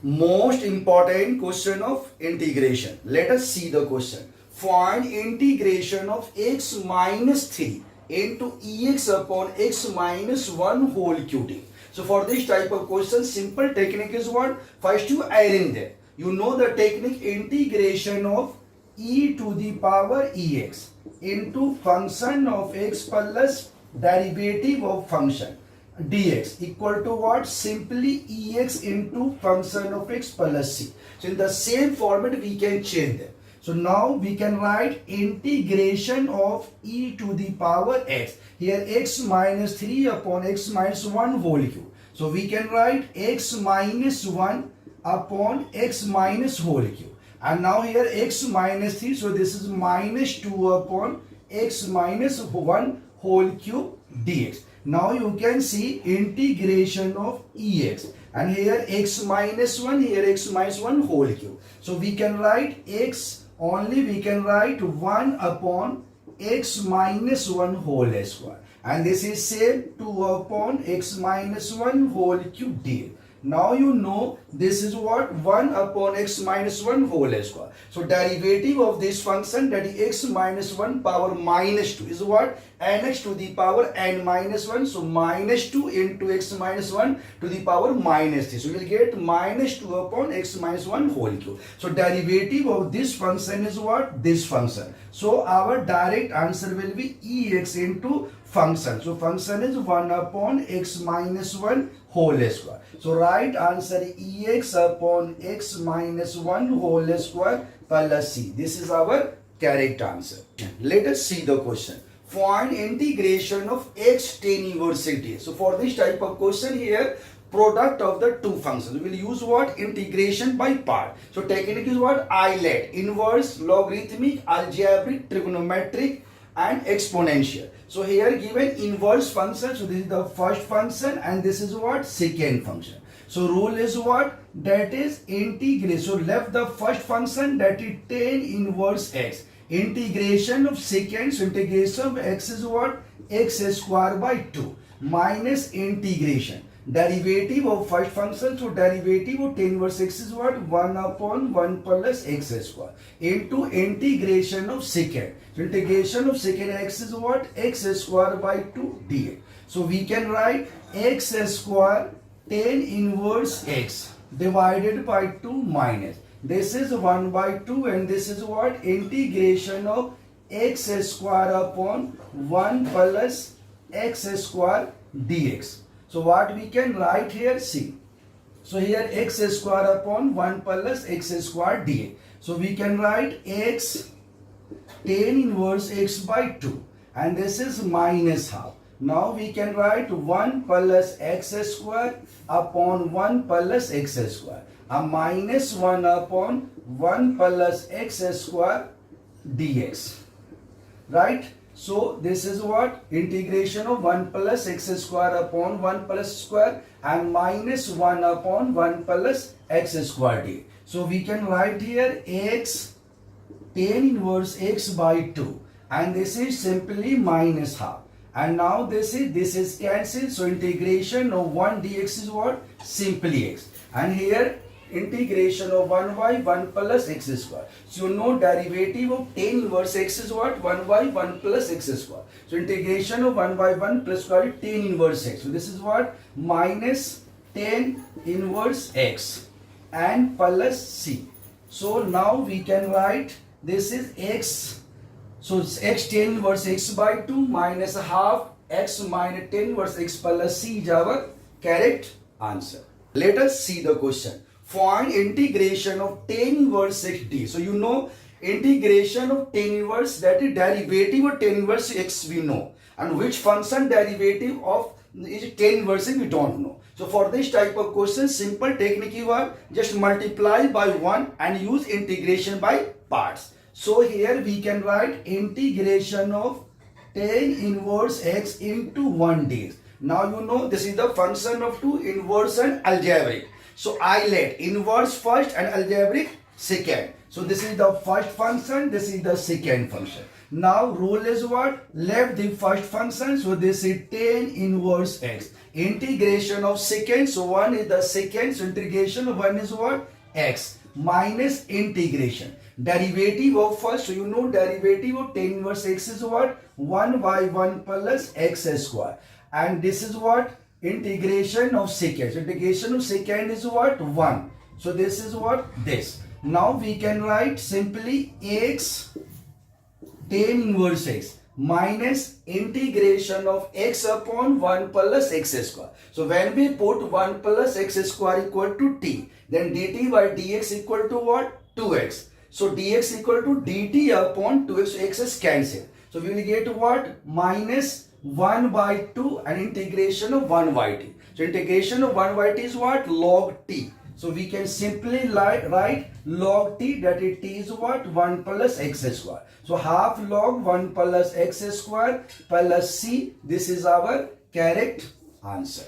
Most important question of integration. Let us see the question. Find integration of x minus 3 into ex upon x minus 1 whole qt. So for this type of question, simple technique is what? First you arrange them. You know the technique, integration of e to the power ex into function of x plus derivative of function dx equal to what? Simply ex into function of x plus c. So in the same format we can change them. So now we can write integration of e to the power x. Here x minus 3 upon x minus 1 whole cube. So we can write x minus 1 upon x minus whole cube. And now here x minus 3, so this is minus 2 upon x minus 1 whole cube dx. Now you can see integration of ex, and here x minus 1, here x minus 1 whole cube. So we can write x only, we can write 1 upon x minus 1 whole square, and this is same 2 upon x minus 1 whole cube dx. Now you know this is what? 1 upon x minus 1 whole square. So derivative of this function, that is x minus 1 power minus 2, is what? Nx to the power n minus 1. So minus 2 into x minus 1 to the power minus 3. So we will get minus 2 upon x minus 1 whole cube. So derivative of this function is what? This function. So our direct answer will be ex into function. So function is 1 upon x minus 1 whole square. So right answer ex upon x minus 1 whole square plus c. This is our correct answer. Let us see the question. Find integration of x tan inverse t. So for this type of question here, product of the two functions, we will use what? Integration by part. So technique is what? ILAT, inverse, logarithmic, algebraic, trigonometric and exponential. So here given inverse function, so this is the first function and this is what? Second function. So rule is what? That is integration. So left the first function, that is tan inverse x. Integration of second, so integration of x is what? X square by 2 minus integration. Derivative of first function, so derivative of tan inverse x is what? 1 upon 1 plus x square into integration of second. So integration of second x is what? X square by 2 dx. So we can write x square tan inverse x divided by 2 minus. This is 1 by 2 and this is what? Integration of x square upon 1 plus x square dx. So what we can write here? See. So here x square upon 1 plus x square dx. So we can write x tan inverse x by 2 and this is minus half. Now we can write 1 plus x square upon 1 plus x square. A minus 1 upon 1 plus x square dx. Right? So this is what? Integration of 1 plus x square upon 1 plus square and minus 1 upon 1 plus x square dx. So we can write here x tan inverse x by 2 and this is simply minus half. And now this is cancelled. So integration of 1 dx is what? Simply x. And here integration of 1 by 1 plus x square. So you know derivative of tan inverse x is what? 1 by 1 plus x square. So integration of 1 by 1 plus square is tan inverse x. So this is what? Minus tan inverse x and plus c. So now we can write this is x. So x tan inverse x by 2 minus half x minus tan inverse x plus c is our correct answer. Let us see the question. Find integration of tan inverse x d. So you know integration of tan inverse, that is derivative of tan inverse x we know, and which function derivative of is tan inverse we don't know. So for this type of question, simple technique you are just multiply by 1 and use integration by parts. So here we can write integration of tan inverse x into 1 dx. Now you know this is the function of 2, inverse and algebraic. So I let inverse first and algebraic secant. So this is the first function, this is the second function. Now rule is what? Left the first function, so this is tan inverse x. Integration of secant, so 1 is the secant, so integration of 1 is what? X minus integration. Derivative of first, so you know derivative of tan inverse x is what? 1 by 1 plus x square. And this is what? Integration of secant. So integration of secant is what? 1. So this is what? This. Now we can write simply x tan inverse x minus integration of x upon 1 plus x square. So when we put 1 plus x square equal to t, then dt by dx equal to what? 2x. So dx equal to dt upon 2x, so x is cancelled. So we will get what? Minus 1 by 2 and integration of 1 by t. So integration of 1 by t is what? Log t. So we can simply write log t, that is t is what? 1 plus x square. So half log 1 plus x square plus c. This is our correct answer.